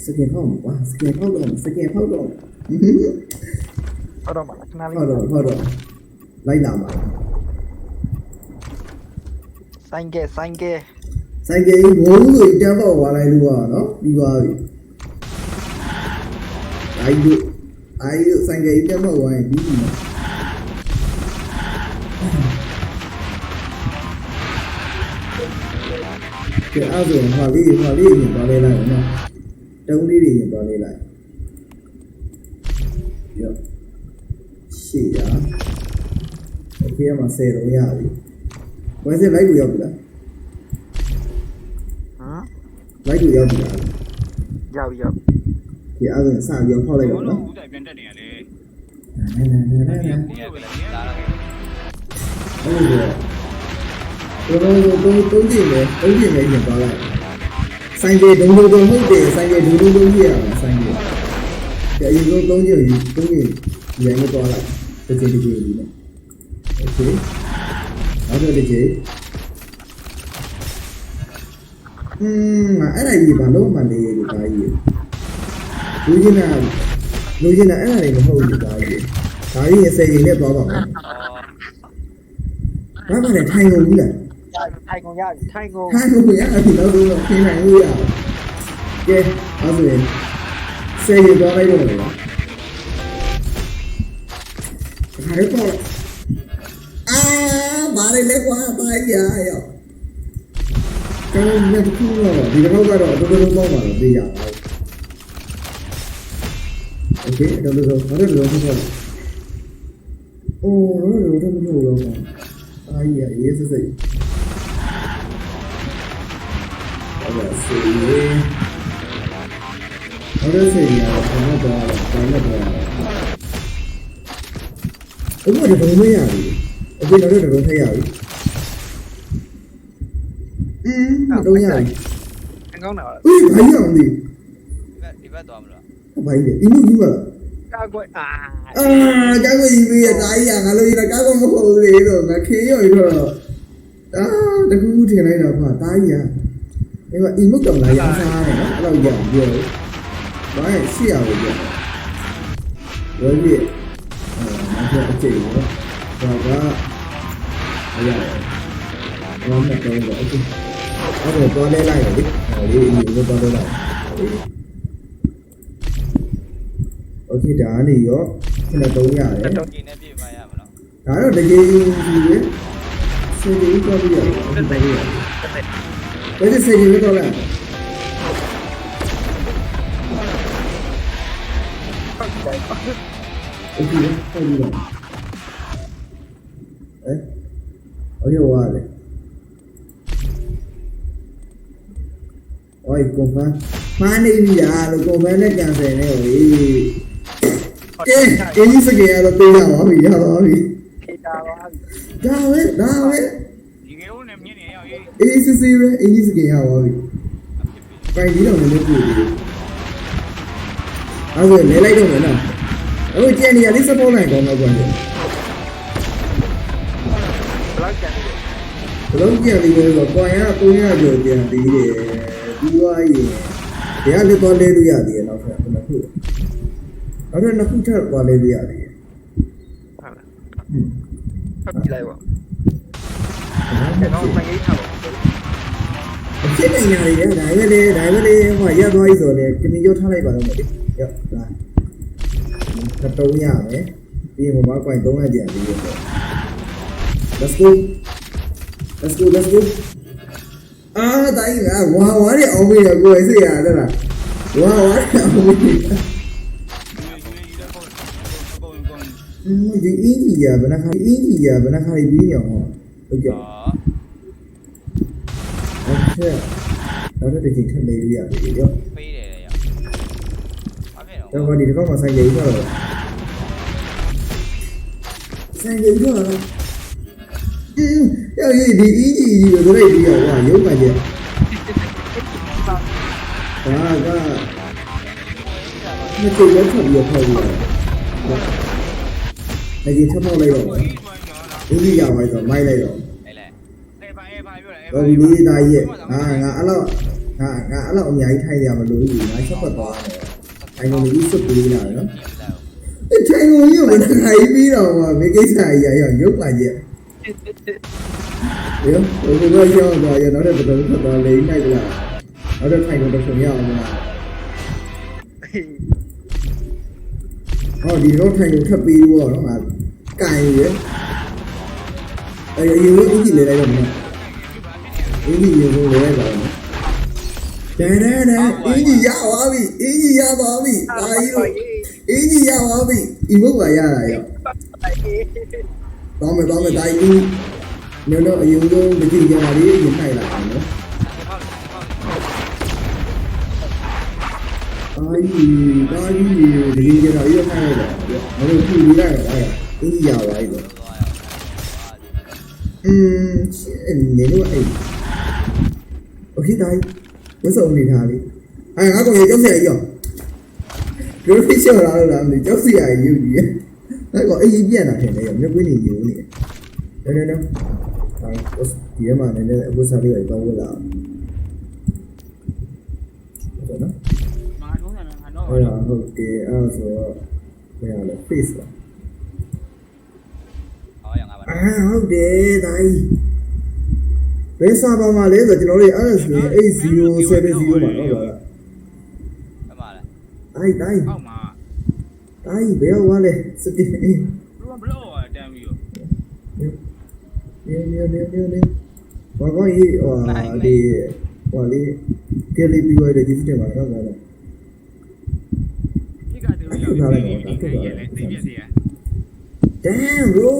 စကင်ဖောက်မှာစကင်ဖောက်တော့စကင်ဖောက်တော့ဟုတ်တော့မှာခဏလေးဟုတ်တော့လိုက်လာမှာဆိုင်ကဲဘုံဆိုတန်းပေါက်သွားလိုက်လို့ပါနော်ပြီးပါပြီအိုင်တို့ဆိုင်ကတန်းပေါက်သွားရင်ပြီးပြီကဲအဲ့ဒါဟာလေးရင်ပါလေလိုက်နော်တုံးလေးတွေရင်ပါလေလိုက်ရောရှေ့ရโอเคမှာ10တော့ရပြီဝယ်စလိုက်ကိုရောက်ပြီလားလိုက်ကိုရောက်ပြီလားရောက်ဒီအဲ့ဒါစပြီးဖောက်လိုက်တော့နော်ဦးတိုင်ပြန်တက်နေရလေတုံးကြည့်မယ်ရင်ပါလိုက်ဆိုင်ကေဒုံဟုတ်တယ်ဆိုင်ကေဒုံကြီးရမှာဆိုင်ကေအရင်ဆုံးတုံးကြည့်ရန်တော့လိုက်တစ်ချိန်ဒီနဲ့โอเคနောက်တစ်ချိန်အဲ့ဒါကြီးဘာလို့မှလေဒီကားကြီးလူချင်းအဲ့ဒါတွေမဟုတ်ဘူးကားကြီးဒါကြီးအစိမ်နဲ့သွားပါမယ်ဘာမှလည်းထိုင်ကုန်ဘူးလားထိုင်ကုန်ရထိုင်ကုန်ရတော့တော့ခင်းနိုင်လို့ရကဲအဲ့ဒါရင်စေရသွားလိုက်တော့လေဒါလည်းပေါ့ဘာလဲကွာပါရရောက်ကဲမြတ်ကူတော့ဒီတော့ကတော့တော်တော်ပေါက်ပါတော့သိရအောင်โอเคတော့တော့ဘာလဲတော့ဆက်အိုးတော့မလို့တော့အာရရေးစစိတ်အဲ့ဒါစေးအဲ့ဒါစေးရအောင်တော့အဲ့ဒါဘယ်လိုရပြီအခုတော့တော့ထည့်ရပြီတော့ရပြီအကောင်းတာအေးဘာရအောင်ဒီဘက်သွားမလားဘာကြီးလဲဒီလိုကြီးမလားကာကွယ်ကာကွယ်ကြီးပြီးတာကြီးရငါလို့ရကာကွယ်မဟုတ်ဘူးလေတော့ငါခေရော်တော့တကူးထင်လိုက်တော့ဖာတာကြီးရအဲ့တော့အီမုတ်တော်လာရအောင်စားတယ်နော်အဲ့လိုရပြောဘာလဲရှေ့ရလို့ပြောရောကြီးနောက်အကျိတ်ရောဒါကအရာဘာမှမပြောတော့အခုအဲ့တော့လဲလိုက်လေဟိုလေးအီကိုတော့လိုက်โอเคဒါနေရောခုန3ရတယ်တော့ကျင်းနေပြည့်မှရမှာနော်ဒါတော့တကယ်ကြီးပဲစေတီတော့ပြရတယ်အဲ့ဒါရတယ်ဒါစေတီတော့လားโอเคဟုတ်ပြီအော်ရောရတယ်အိုးကွန်ဖန်မာနေပြီလားလို့ကွန်ဖန်နဲ့ကန်ဆယ်နေဟိုလေကဲကြီးစကေရတော့ပြေးရပါပြီရပါပြီဒါပဲဒီကေဦးနဲ့မြင်နေရောက်ရေးအေးစစ်စစ်ပဲအကြီးစကေရပါပြီပိုင်ကြီးတော့လည်းပြည့်ပြီအဲ့ဒါလဲလိုက်တော့မယ်နော်အခုကျန်နေရလေးစပေါ်လိုက်ကောင်းတော့ကွာဘလုံးကျန်လေးတော့ကွာရ300ကျော်ကျန်သေးတယ်ပြီးသွားရင်ဘယ်ကနေတော့လဲလို့ရသေးရဲ့နောက်ထပ်ခုနှစ်ခုထပ်သွားလဲလို့ရသေးရဲ့ဟုတ်ပြီလိုက်ပါကျွန်တော်မရေးထားပါဘူးဖြစ်နေရတယ်ဒါပဲလေဟိုရက်သွားပြီဆိုတော့ကမီရောထားလိုက်ပါတော့မယ်လေရောက်ဒါ300ရမယ်ပြီးရင်ဟိုမှာကွိုင်300ကျန်သေးရဲ့ Let's go တိုင်းကဝါရအောင်ပြီကိုယ်စိတ်ရတယ်လားဝါရအောင်ပြီဒီအင်းကြီးရဘယ်နှခါပြီးနေအောင်ဟုတ်ကဲ့တော့တကယ်ထက်နေရပြီရောပေးတယ်ရောက်ဘာတော့ဖြစ်တော့ဒီတော့မှဆိုင်ရည်တော့ဆိုင်ရည်တော့ယောက်ဒီအင်းကြီးကိုတို့လိုက်ပြီးတော့ရုံးမှကျဒါကမကြည့်ရထပ်ပြီးဖောက်ပြီးတော့အရင်ထပ်ဖောက်လိုက်တော့ဒီကြီးရပါဆိုမိုက်လိုက်တော့လေပါပြောတယ်တော့ဒီသားကြီးငါအဲ့လောက် ငါအဲ့လောက်အများကြီးထိုင်ရမလို့ဘူးငါချက်ပတ်သွားတယ်အဲ့လိုကြီးစွတ်ပေးလာတယ်နော်ထိုင်ကုန်ရုပ်မထိုင်ပြီးတော့မေကိစ္စကြီးရရုပ်ပါရဲ့ရောဘယ်လိုရောက်သွားရနောက်တော့ဘယ်လိုထွက်သွားလဲနိုင်လားနောက်တော့ထိုင်ကုန်တော့ဆုံးရအောင်လားဟောဒီတော့ထိုင်ကုန်ထပ်ပြီးတော့နော်ငါကန်ရယ်အဲ့အရင်ကအင်ကြီးလေးလိုက်တော့မလားအင်ကြီးရေကိုလေးလိုက်ပါတော့တဲအင်ကြီးရသွားပြီအင်ကြီးရသွားပြီဒါကြီးတော့အင်ကြီးရသွားပြီဒီဘုတ်ကရတာရောတောင်းမယ်ဒါကြီးနော်အရင်ဆုံးမကြည့်ကြပါလေရင်ထိုက်လာတယ်နော်ဒါကြီးကြတာရောထိုက်လာတယ်မလို့ကြည့်ရတာအဲ့အင်ကြီးရသွားပြီတော့နေလို့အဲ့โอเคတိုင်းဝတ်စုံနေတာလေအဲ့ငါကောင်ကြောက်စရာကြီးရောတို့ဖိချော်လာလို့လားမသိကြောက်စရာကြီးယူကြီးအဲ့ကောင်အေးကြီးပြန်လာတယ်လေမျက်ကွင်းနေယူနေတယ်နော်ဒီမှာလည်းအခုစားလေးတော့ဝတ်လာဟုတ်နော် မာထုံးတယ်ငါတော့ ဟုတ်ကဲ့အဲ့ဆိုတော့ဘယ်လိုလဲ face လား ဟောရငါပါ ဟုတ်တယ်တိုင်းဘယ်စာပါမှာလဲဆိုကျွန်တော်တို့ RS8070 မှာဟုတ်ပါလား အမလား တိုင်း အောက်မှာ တိုင်းဘယ်ဟောလဲစတိနေ ဘလော့တန်းပြီးတော့ ဘာကောကြီးဒီဟောလေးကလေးပြီးရတဲ့ဒီစတယ်မှာတော့ဗာလား ဒီကတူရောက်နေတယ်သိပြစီရ Damn bro